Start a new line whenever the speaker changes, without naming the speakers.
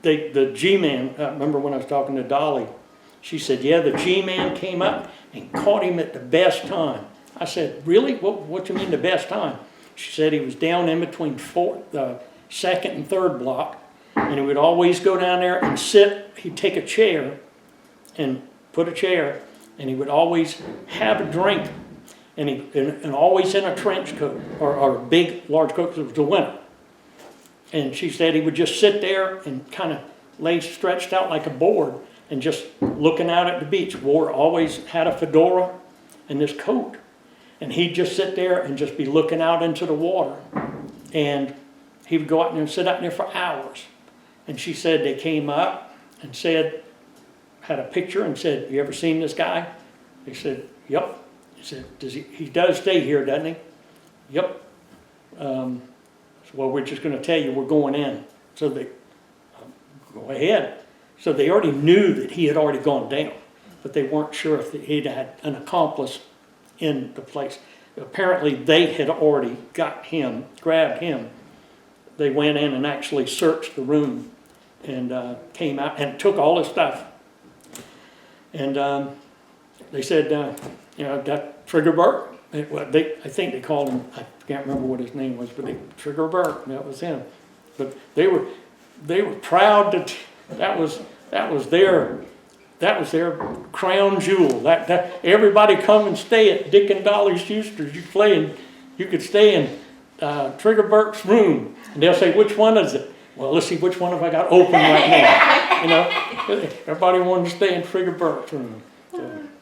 the G-man, I remember when I was talking to Dolly, she said, yeah, the G-man came up and caught him at the best time. I said, really? What you mean the best time? She said he was down in between the second and third block, and he would always go down there and sit. He'd take a chair and put a chair, and he would always have a drink, and always in a trench coat or a big, large coat, because it was the winter. And she said he would just sit there and kind of lay stretched out like a board and just looking out at the beach. Always had a fedora and this coat. And he'd just sit there and just be looking out into the water. And he would go out there and sit out there for hours. And she said they came up and said, had a picture and said, you ever seen this guy? They said, yep. He said, he does stay here, doesn't he? Yep. Well, we're just going to tell you we're going in. So they, go ahead. So they already knew that he had already gone down, but they weren't sure if he'd had an accomplice in the place. Apparently they had already got him, grabbed him. They went in and actually searched the room and came out and took all his stuff. And they said, that Trigger Burke, I think they called him, I can't remember what his name was, but Trigger Burke, that was him. But they were proud that was their crown jewel. That everybody come and stay at Dick and Dolly Schuster's. You could stay in Trigger Burke's room, and they'll say, which one is it? Well, let's see which one have I got open right now. Everybody wanted to stay in Trigger Burke's room.